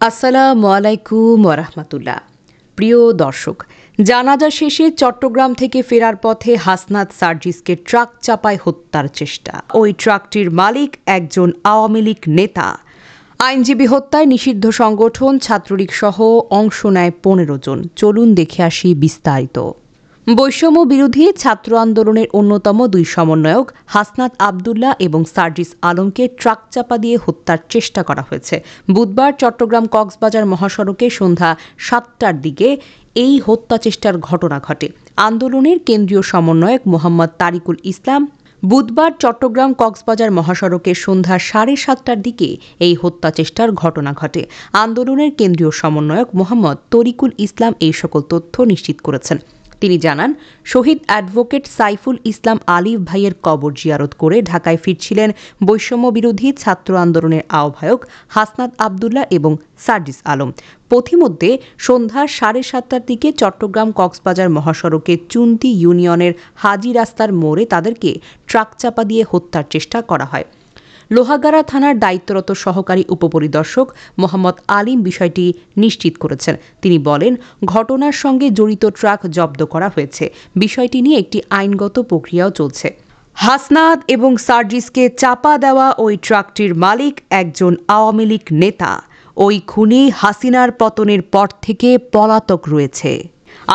আসসালামু আলাইকুম ওয়া রাহমাতুল্লাহ। প্রিয় দর্শক, জানাজা শেষে চট্টগ্রাম থেকে ফেরার পথে হাসনাত সার্জিসকে ট্রাক চাপায় হত্যার চেষ্টা। ওই ট্রাকটির মালিক একজন আওয়ামী লীগ নেতা। আইনজীবী হত্যায় নিষিদ্ধ সংগঠন ছাত্রলীগ সহ অংশ নেয় 15 জন। চলুন দেখে আসি বিস্তারিত। বৈষম্য বিরোধী ছাত্র আন্দোলনের অন্যতম দুই সমন্বয়ক হাসনাত আবদুল্লাহ এবং সার্জিস আলমকে ট্রাক চাপা দিয়ে হত্যার চেষ্টা করা হয়েছে। বুধবার চট্টগ্রাম কক্সবাজার মহাসড়কে সন্ধ্যা 7টার দিকে এই হত্যা চেষ্টার ঘটনা ঘটে। আন্দোলনের কেন্দ্রীয় সমন্বয়ক মোহাম্মদ তারিকুল ইসলাম বুধবার চট্টগ্রাম কক্সবাজার মহাসড়কে সন্ধ্যা 7:30টার দিকে এই হত্যা চেষ্টার ঘটনা ঘটে। আন্দোলনের কেন্দ্রীয় সমন্বয়ক মোহাম্মদ তরিকুল ইসলাম এই সকল তথ্য নিশ্চিত করেছেন। তিনি জানান, শহীদ অ্যাডভোকেট সাইফুল ইসলাম আলিফ ভাইয়ের কবর জিয়ারত করে ঢাকায় ফিরছিলেন বৈষম্য বিরোধী ছাত্র আন্দোলনের আহ্বায়ক হাসনাত আবদুল্লাহ এবং সার্জিস আলম। পথিমধ্যে সন্ধ্যা 7:30টার দিকে চট্টগ্রাম কক্সবাজার মহাসড়কে চুন্তি ইউনিয়নের হাজি রাস্তার মোড়ে তাদেরকে ট্রাক চাপা দিয়ে হত্যার চেষ্টা করা হয়। লোহাগাড়া থানার দায়িত্বরত সহকারী উপপরিদর্শক মোহাম্মদ আলিম বিষয়টি নিশ্চিত করেছেন। তিনি বলেন, ঘটনার সঙ্গে জড়িত ট্রাক জব্দ করা হয়েছে। বিষয়টি নিয়ে একটি আইনগত প্রক্রিয়াও চলছে। হাসনাত এবং সার্জিসকে চাপা দেওয়া ওই ট্রাকটির মালিক একজন আওয়ামী লীগ নেতা। ওই খুনি হাসিনার পতনের পর থেকে পলাতক রয়েছে।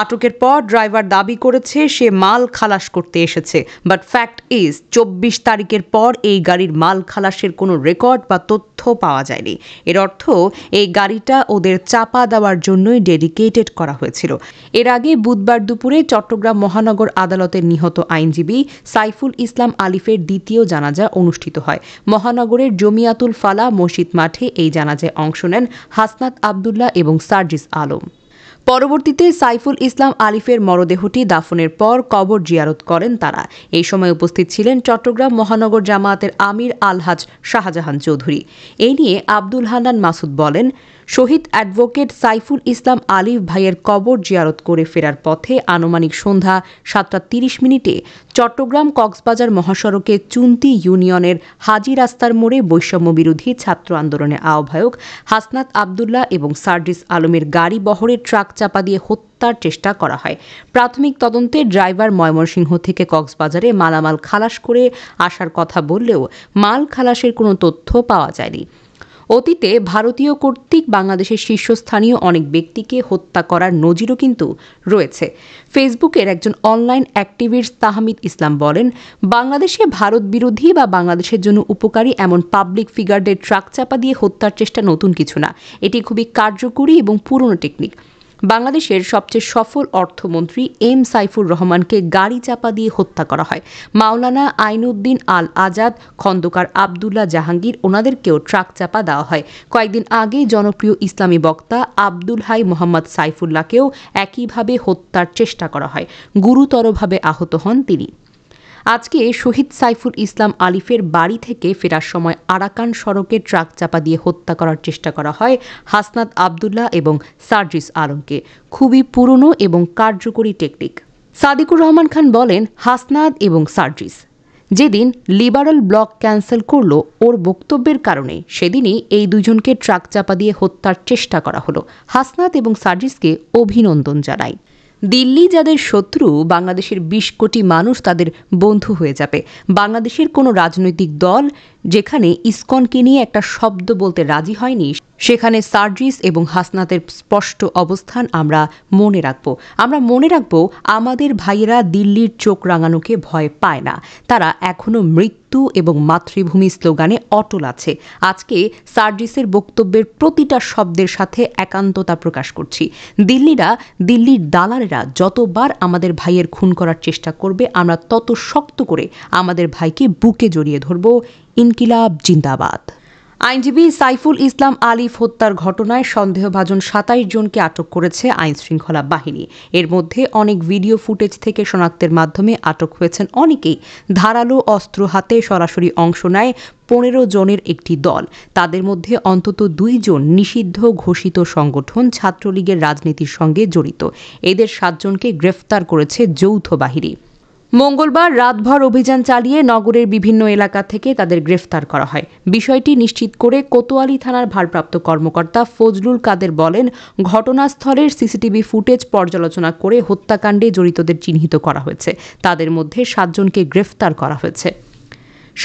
আটকের পর ড্রাইভার দাবি করেছে সে মাল খালাস করতে এসেছে। বাট ফ্যাক্ট ইজ 24 তারিখের পর এই গাড়ির মাল খালাসের কোনো রেকর্ড বা তথ্য পাওয়া যায়নি। এর অর্থ এই গাড়িটা ওদের চাপা দেওয়ার জন্যই ডেডিকেটেড করা হয়েছিল। এর আগে বুধবার দুপুরে চট্টগ্রাম মহানগর আদালতের নিহত আইনজীবী সাইফুল ইসলাম আলিফের দ্বিতীয় জানাজা অনুষ্ঠিত হয়। মহানগরের জমিয়াতুল ফালা মসজিদ মাঠে এই জানাজায় অংশ নেন হাসনাত আবদুল্লাহ এবং সার্জিস আলম। পরবর্তীতে সাইফুল ইসলাম আলিফের মরদেহটি দাফনের পর কবর জিয়ারত করেন তারা। এই সময় উপস্থিত ছিলেন চট্টগ্রাম মহানগর জামায়াতের আমির আলহাজ শাহজাহান চৌধুরী। এই নিয়ে আব্দুল হান্নান মাসুদ বলেন, শহীদ অ্যাডভোকেট সাইফুল ইসলাম আলিফ ভাইয়ের কবর জিয়ারত করে ফেরার পথে আনুমানিক সন্ধ্যা 7:30 চট্টগ্রাম কক্সবাজার মহাসড়কে চুন্তি ইউনিয়নের হাজি রাস্তার মোড়ে বৈষম্য বিরোধী ছাত্র আন্দোলনের আহ্বায়ক হাসনাত আবদুল্লাহ এবং সার্জিস আলমের গাড়ি বহরে ট্রাক চাপা দিয়ে হত্যার চেষ্টা করা হয়। প্রাথমিক তদন্তে ড্রাইভার ময়মনসিংহ থেকে কক্সবাজারে মালামাল খালাস করে আসার কথা বললেও মাল খালাসের কোনো তথ্য পাওয়া যায়নি। অতীতে ভারতীয় কর্তৃক বাংলাদেশের শীর্ষস্থানীয় অনেক ব্যক্তিকে হত্যা করার নজিরও কিন্তু রয়েছে। ফেসবুকের একজন অনলাইন অ্যাক্টিভিস্ট তাহমিদ ইসলাম বলেন, বাংলাদেশে ভারত বিরোধী বা বাংলাদেশের জন্য উপকারী এমন পাবলিক ফিগারদের ট্রাক চাপা দিয়ে হত্যার চেষ্টা নতুন কিছু না। এটি খুবই কার্যকরী এবং পুরনো টেকনিক। বাংলাদেশের সবচেয়ে সফল অর্থমন্ত্রী এম সাইফুর রহমানকে গাড়ি চাপা দিয়ে হত্যা করা হয়। মাওলানা আইনউদ্দিন আল আজাদ, খন্দকার আবদুল্লাহ জাহাঙ্গীর ওনাদেরকেও ট্রাক চাপা দেওয়া হয়। কয়েকদিন আগে জনপ্রিয় ইসলামী বক্তা আব্দুল হাই মোহাম্মদ সাইফুল্লাহকেও একইভাবে হত্যার চেষ্টা করা হয়। গুরুতরভাবে আহত হন তিনি। আজকে শহীদ সাইফুল ইসলাম আলিফের বাড়ি থেকে ফেরার সময় আরাকান সড়কে ট্রাক চাপা দিয়ে হত্যা করার চেষ্টা করা হয় হাসনাত আবদুল্লাহ এবং সার্জিস আলমকে। খুবই পুরনো এবং কার্যকরী টেকনিক। সাদিকুর রহমান খান বলেন, হাসনাত এবং সার্জিস যেদিন লিবারাল ব্লক ক্যান্সেল করল ওর বক্তব্যের কারণে, সেদিনই এই দুজনকে ট্রাক চাপা দিয়ে হত্যার চেষ্টা করা হলো। হাসনাত এবং সার্জিসকে অভিনন্দন জানাই। দিল্লি যাদের শত্রু, বাংলাদেশের 20 কোটি মানুষ তাদের বন্ধু হয়ে যাবে। বাংলাদেশের কোনো রাজনৈতিক দল যেখানে ইসকনকে নিয়ে একটা শব্দ বলতে রাজি হয়নি, সেখানে সার্জিস এবং হাসনাতের স্পষ্ট অবস্থান আমরা মনে রাখব। আমরা মনে রাখব আমাদের ভাইয়েরা দিল্লির চোখ রাঙানোকে ভয় পায় না। তারা এখনো মৃত্যু এবং মাতৃভূমি স্লোগানে অটল আছে। আজকে সার্জিসের বক্তব্যের প্রতিটা শব্দের সাথে একান্ততা প্রকাশ করছি। দিল্লির দালালেরা যতবার আমাদের ভাইয়ের খুন করার চেষ্টা করবে, আমরা তত শক্ত করে আমাদের ভাইকে বুকে জড়িয়ে ধরব। ইনকিলাব জিন্দাবাদ। আইনজীবী সাইফুল ইসলাম আলিফ হত্যার ঘটনায় সন্দেহভাজন 27 জনকে আটক করেছে আইনশৃঙ্খলা বাহিনী। এর মধ্যে অনেক ভিডিও ফুটেজ থেকে শনাক্তের মাধ্যমে আটক হয়েছেন অনেকেই। ধারালো অস্ত্র হাতে সরাসরি অংশ নেয় 15 জনের একটি দল। তাদের মধ্যে অন্তত 2 জন নিষিদ্ধ ঘোষিত সংগঠন ছাত্রলীগের রাজনীতির সঙ্গে জড়িত। এদের 7 জনকে গ্রেফতার করেছে যৌথ বাহিনী। মঙ্গলবার রাতভর অভিযান চালিয়ে নগরের বিভিন্ন এলাকা থেকে তাদের গ্রেফতার করা হয়। বিষয়টি নিশ্চিত করে কোতোয়ালি থানার ভারপ্রাপ্ত কর্মকর্তা ফজলুল কাদের বলেন, ঘটনাস্থলের সিসিটিভি ফুটেজ পর্যালোচনা করে হত্যাকাণ্ডে জড়িতদের চিহ্নিত করা হয়েছে। তাদের মধ্যে 7 জনকে গ্রেফতার করা হয়েছে।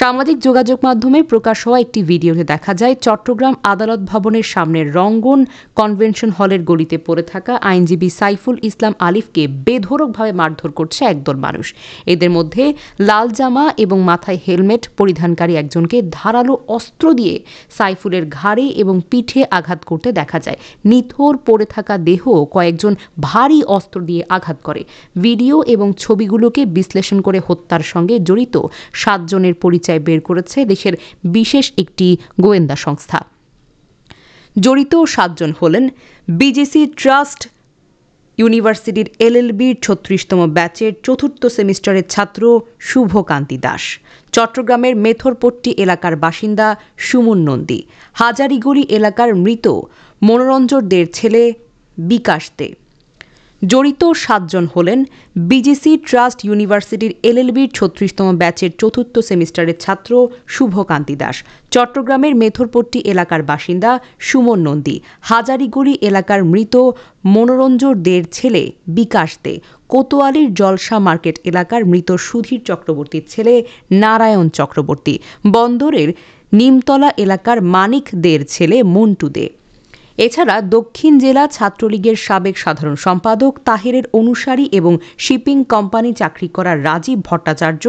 সামাজিক যোগাযোগ মাধ্যমে প্রকাশ হওয়া একটি ভিডিওতে দেখা যায়, চট্টগ্রাম আদালত ভবনের সামনের রঙ্গন কনভেনশন হলের গলিতে পড়ে থাকা আইনজীবী সাইফুল ইসলাম আলিফকে বেধড়কভাবে মারধর করছে একদল মানুষ। এদের মধ্যে লাল জামা এবং মাথায় হেলমেট পরিধানকারী একজনকে ধারালো অস্ত্র দিয়ে সাইফুলের ঘাড়ে এবং পিঠে আঘাত করতে দেখা যায়। নিথর পড়ে থাকা দেহ কয়েকজন ভারী অস্ত্র দিয়ে আঘাত করে। ভিডিও এবং ছবিগুলোকে বিশ্লেষণ করে হত্যার সঙ্গে জড়িত 7 জনের পরিচয় বের করেছে দেশের বিশেষ একটি গোয়েন্দা সংস্থা। জড়িত 7 জন হলেন বিজিসি ট্রাস্ট ইউনিভার্সিটির এলএলবির 36তম ব্যাচের 4th সেমিস্টারের ছাত্র শুভকান্তি দাস, চট্টগ্রামের মেথরপট্টি এলাকার বাসিন্দা সুমন নন্দী, হাজারিগলি এলাকার মৃত মনোরঞ্জন দের ছেলে বিকাশ দে। জড়িত 7 জন হলেন বিজিসি ট্রাস্ট ইউনিভার্সিটির এলএলবির 36তম ব্যাচের 4th সেমিস্টারের ছাত্র শুভকান্তি দাস, চট্টগ্রামের মেথরপট্টি এলাকার বাসিন্দা সুমন নন্দী, হাজারিগলি এলাকার মৃত মনোরঞ্জন দের ছেলে বিকাশ দে, কোতোয়ালির জলসা মার্কেট এলাকার মৃত সুধীর চক্রবর্তীর ছেলে নারায়ণ চক্রবর্তী, বন্দরের নিমতলা এলাকার মানিক দের ছেলে মন্টু দে। এছাড়া দক্ষিণ জেলা ছাত্রলীগের সাবেক সাধারণ সম্পাদক তাহেরের অনুসারী এবং শিপিং কোম্পানি চাকরি করা রাজীব ভট্টাচার্য,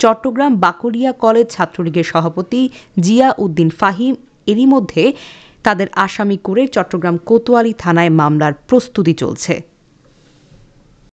চট্টগ্রাম বাকলিয়া কলেজ ছাত্রলীগের সভাপতি জিয়া উদ্দিন ফাহিম এরই মধ্যে তাদের আসামি করে চট্টগ্রাম কোতোয়ালি থানায় মামলার প্রস্তুতি চলছে।